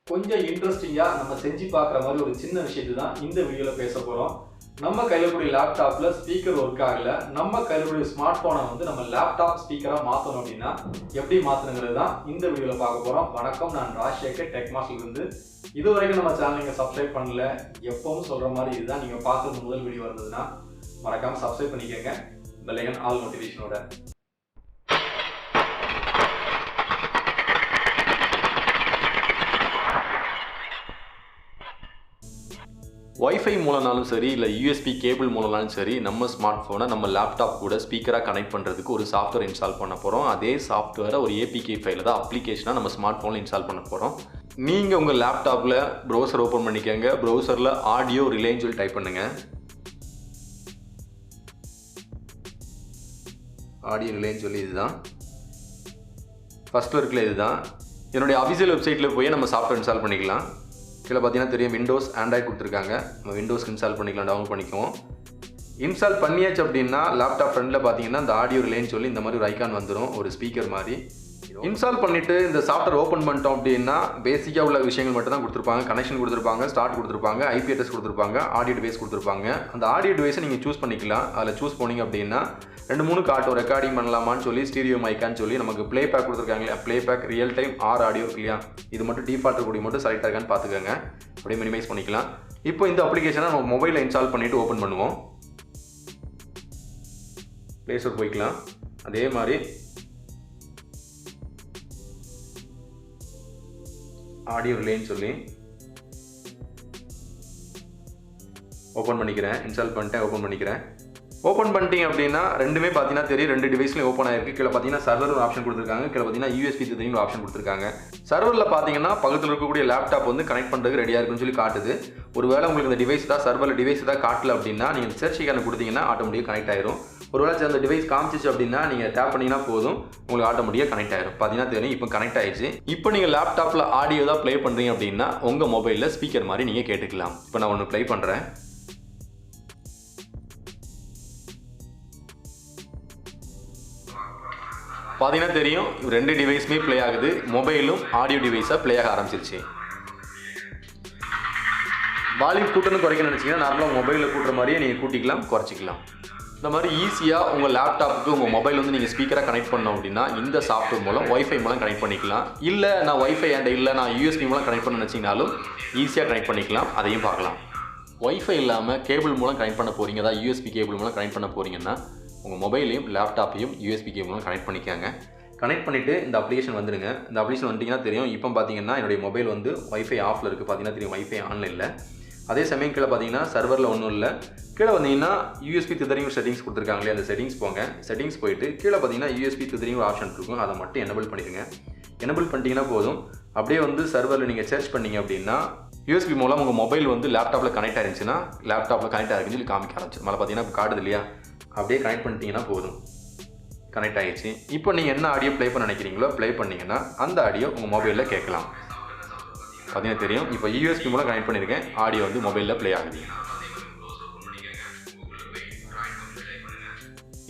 கொஞ்சம் இன்ட்ரெஸ்டிங்கா நம்ம செஞ்சு பார்க்குற மாதிரி ஒரு சின்ன விஷயத்தை தான் இந்த வீடியோவில் பேச போகிறோம். நம்ம கையில் கூடிய லேப்டாப்பில் ஸ்பீக்கர் ஒர்க் ஆகல, நம்ம கையில் கூடிய ஸ்மார்ட் ஃபோனை வந்து நம்ம லேப்டாப் ஸ்பீக்கராக மாற்றணும் அப்படின்னா எப்படி மாற்றணுங்கிறது தான் இந்த வீடியோவில் பார்க்க போகிறோம். வணக்கம், நான் ராஜசேகர் டெக் மாஸ்டர்லேருந்து. இது வரைக்கும் நம்ம சேனல் நீங்கள் சப்ஸ்கிரைப் பண்ணல, எப்பவும் சொல்கிற மாதிரி இதுதான் நீங்கள் பார்க்குறது முதல் வீடியோ இருந்ததுன்னா மறக்காமல் சப்ஸ்கிரைப் பண்ணிக்கோங்க, பெல் ஐகான் ஆல் நோட்டிஃபிகேஷனோட. வைஃபை மூலனாலும் சரி இல்லை யூஎஸ்பி கேபிள் மூலனாலும் சரி நம்ம ஸ்மார்ட் ஃபோனை நம்ம லேப்டாப் கூட ஸ்பீக்கராக கனெக்ட் பண்ணுறதுக்கு ஒரு சாஃப்ட்வேர் இன்ஸ்டால் பண்ண போகிறோம். அதே சாஃப்ட்வேரை ஒரு ஏபிகே ஃபைலில் தான் அப்ளிகேஷனாக நம்ம ஸ்மார்ட் ஃபோனில் இன்ஸ்டால் பண்ண போகிறோம். நீங்கள் உங்கள் லேப்டாப்பில் ப்ரௌசர் ஓப்பன் பண்ணிக்கோங்க. ப்ரௌசரில் ஆடியோ ரிலேன்னு சொல்லி டைப் பண்ணுங்கள். ஆடியோ ரிலேன்னு சொல்லி இதுதான் ஃபஸ்ட்டில் இருக்குல்ல, இதுதான் என்னுடைய அஃபிஷியல் வெப்சைட்டில் போய் நம்ம சாஃப்ட்வேர் இன்ஸ்டால் பண்ணிக்கலாம். கீழே பார்த்தீங்கன்னா தெரியும், விண்டோஸ் ஆண்ட்ராய்டு கொடுத்துருக்காங்க. நம்ம விண்டோஸ்க்கு இன்ஸ்டால் பண்ணிக்கலாம், டவுன்லோட் பண்ணிக்குவோம். இன்ஸ்டால் பண்ணியாச்சு அப்படின்னா லேப்டாப் ஃப்ரண்டில் பார்த்தீங்கன்னா இந்த ஆடியோ ரிலேன்னு சொல்லி இந்த மாதிரி ஒரு ஐக்கான் வந்துடும், ஒரு ஸ்பீக்கர் மாதிரி. இன்ஸ்டால் பண்ணிவிட்டு இந்த சாஃப்ட்வேர் ஓப்பன் பண்ணிட்டோம் அப்படின்னா பேசிக்காக உள்ள விஷயங்கள் மட்டும் தான் கொடுத்துருப்பாங்க. கனெக்ஷன் கொடுத்துருப்பாங்க, ஸ்டார்ட் கொடுத்துருப்பாங்க, ஐபி அட்ரஸ் கொடுத்துருப்பாங்க, ஆடியோ டிவைஸ் கொடுத்துருப்பாங்க. அந்த ஆடியோ டிவைஸை நீங்கள் சூஸ் பண்ணிக்கலாம். அதில் சூஸ் போனீங்க அப்படின்னா 2-3 காட்டும், ரெக்கார்டிங் பண்ணலாமான்னு சொல்லி, ஸ்டீரியோ மைக்கான்னு சொல்லி நமக்கு ப்ளே பேக் கொடுத்துருக்காங்க இல்லையா, playback, real time, audio இருக்கு இல்லையா, இது மட்டும் டிஃபால்ட் கூடிய மட்டும் செலக்ட் ஆகான்னு பார்த்துக்கோங்க. அப்படியே மினிமைஸ் பண்ணிக்கலாம். இப்போ இந்த அப்ளிகேஷனை நம்ம மொபைலில் இன்ஸ்டால் பண்ணிவிட்டு ஓப்பன் பண்ணுவோம். ப்ளே ஸ்டோர் போய்க்கலாம். அதே மாதிரி ஆடியோ ரிலேன்னு சொல்லி ஓப்பன் பண்ணிக்கிறேன். இன்ஸ்டால் பண்ணிட்டேன், ஓப்பன் பண்ணிக்கிறேன். ஓப்பன் பண்ணிட்டீங்க அப்படின்னா ரெண்டுமே பார்த்தீங்கன்னா தெரியும், 2 டிவைஸ்லையும் ஓப்பன் ஆயிருக்கு. கீழே பார்த்தீங்கன்னா சர்வர் ஒரு ஆப்ஷன் கொடுத்துருக்காங்க, கீழே பார்த்தீங்கன்னா யூஎஸ்பி 3 ஒரு ஆப்ஷன் கொடுத்துருக்காங்க. சர்வரில் பார்த்தீங்கன்னா பக்கத்தில் இருக்கக்கூடிய லேப்டாப் வந்து கனெக்ட் பண்ணுறதுக்கு ரெடியாக இருக்குன்னு சொல்லி காட்டுது. ஒருவேளை உங்களுக்கு இந்த டிவைஸ் தான் சர்வரில் டிவைஸ் தான் காட்டல அப்படின்னா நீங்கள் சர்ச் ஐகான் கொடுத்தீங்கன்னா ஆட்டோமேட்டிக்காக கனெக்ட் ஆயிரும். ஒருவேளை அந்த டிவைஸ் காமிச்சிச்சு அப்படின்னா நீங்கள் டேப் பண்ணிங்கன்னா போதும், உங்களுக்கு ஆட்டோமேட்டிக்காக கனெக்ட் ஆயிரும். பார்த்தீங்கன்னா தெரியும், இப்போ கனெக்ட் ஆயிடுச்சு. இப்போ நீங்கள் லேப்டாப்பில் ஆடியோ தான் ப்ளே பண்ணுறீங்க அப்படின்னா உங்கள் மொபைலில் ஸ்பீக்கர் மாதிரி நீங்கள் கேட்டுக்கலாம். இப்போ நான் ஒன்று ப்ளே பண்ணுறேன். பார்த்தீங்கன்னா தெரியும், 2 டிவைஸுமே ப்ளே ஆகுது. மொபைலும் ஆடியோ டிவைஸாக ப்ளே ஆக ஆரம்பிச்சிருச்சு. வால்யூம் கூட்டணும் குறைக்கணும்னு நினச்சிங்கன்னா நார்மலாக மொபைலில் கூட்டுற மாதிரியே நீங்கள் கூட்டிக்கலாம், குறைச்சிக்கலாம். இந்த மாதிரி ஈஸியாக உங்கள் லேப்டாப்புக்கு உங்கள் மொபைல் வந்து நீங்கள் ஸ்பீக்கராக கனெக்ட் பண்ணோம் அப்படின்னா இந்த சாஃப்ட்வேர் மூலம் வைஃபை மூலம் கனெக்ட் பண்ணிக்கலாம். இல்லை நான் வைஃபை இல்லை நான் யூஎஸ்பி மூலம் கனெக்ட் பண்ண நினச்சிங்கனாலும் ஈஸியாக கனெக்ட் பண்ணிக்கலாம். அதையும் பார்க்கலாம். வைஃபை இல்லாமல் கேபிள் மூலம் கனெக்ட் பண்ண போகிறீங்க, அதாவது யூஎஸ்பி கேபிள் மூலம் கனெக்ட் பண்ண போகிறீங்கன்னா உங்கள் மொபைலையும் லேப்டாப்பையும் யூஎஸ்பி கேபிள் மூலம் கனெக்ட் பண்ணிக்காங்க. கனெக்ட் பண்ணிவிட்டு இந்த அப்ளிகேஷன் வந்துடுங்க. இந்த அப்ளிகேஷன் வந்துட்டிங்கன்னா தெரியும், இப்போ பார்த்தீங்கன்னா என்னுடைய மொபைல் வந்து வைஃபை ஆஃபில் இருக்குது. பார்த்தீங்கன்னா தெரியும், வைஃபை ஆனில் இல்லை. அதே சமயம் கீழே பார்த்தீங்கன்னா சர்வரில் ஒன்றும் இல்லை. கீழே வந்தீங்கன்னா யூஎஸ்பி 3 செட்டிங்ஸ் கொடுத்துருக்காங்களே, அந்த செட்டிங்ஸ் போங்க. செட்டிங்ஸ் போயிட்டு கீழே பார்த்தீங்கன்னா யூஎஸ்பி 3 ஒரு ஆப்ஷன் இருக்கும், அதை மட்டும் எனபிள் பண்ணிடுங்க. எனபிள் பண்ணிட்டீங்கன்னா போதும். அப்படியே வந்து சர்வரில் நீங்கள் சர்ச் பண்ணிங்க அப்படின்னா யூஎஸ்பி மூலம் உங்கள் மொபைல் வந்து லேப்டாப்பில் கனெக்ட் ஆயிருந்துச்சுன்னா லேப்டாப்பில் கனெக்ட் ஆகிருக்குன்னு சொல்லி காமிக்க ஆரம்பிச்சு. மேலே பார்த்தீங்கன்னா இப்போ காட்டுது இல்லையா, அப்படியே கனெக்ட் பண்ணிட்டீங்கன்னா போதும், கனெக்ட் ஆகிடுச்சு. இப்போ நீங்கள் என்ன ஆடியோ ப்ளே பண்ண நினைக்கிறீங்களோ ப்ளே பண்ணிங்கன்னா அந்த ஆடியோ உங்கள் மொபைலில் கேட்கலாம். பார்த்தீங்கன்னா தெரியும், இப்போ யூஎஸ்பி மூலம் கனெக்ட் பண்ணியிருக்கேன், ஆடியோ வந்து மொபைலில் ப்ளே ஆகுது.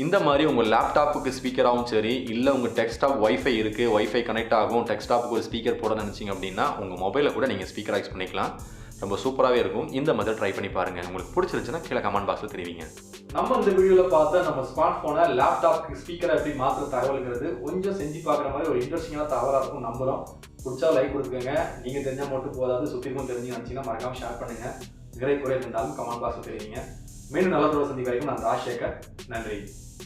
இந்த மாதிரி உங்கள் லேப்டாப்புக்கு ஸ்பீக்கராகவும் சரி, இல்லை உங்கள் டெஸ்க்டாப் வைஃபை இருக்குது, வைஃபை கனெக்ட் ஆகும், டெஸ்க்டாப்புக்கு ஒரு ஸ்பீக்கர் போட நினச்சிங்க அப்படின்னா உங்கள் மொபைலில் கூட நீங்கள் ஸ்பீக்கராக யூஸ் பண்ணிக்கலாம். ரொம்ப சூப்பராகவே இருக்கும். இந்த மெத்தட் ட்ரை பண்ணி பாருங்கள். உங்களுக்கு பிடிச்சிருச்சுன்னா கீழே கமெண்ட் பாக்ஸில் தெரிவிங்க. நம்ம இந்த வீடியோவில் பார்த்தா நம்ம ஸ்மார்ட் ஃபோனை லேப்டாப்க்கு ஸ்பீக்கரை எப்படி மாற்ற தகவல்கிறது கொஞ்சம் செஞ்சு பார்க்குற மாதிரி ஒரு இன்ட்ரெஸ்டிங்கான தகவலாக இருக்கும் நம்புகிறோம். பிடிச்சா லைக் கொடுத்துக்கோங்க. நீங்கள் தெரிஞ்சால் மட்டும் போதாது, சுற்றிக்கும் தெரிஞ்சு நினச்சிங்கன்னா மறக்காமல் ஷேர் பண்ணுங்கள். குறை இருந்தாலும் கமெண்ட் பாக்ஸில் தெரிவிங்க. மீண்டும் நல்ல சந்திக்க வரைக்கும் நான் ராஜசேகர். நன்றி.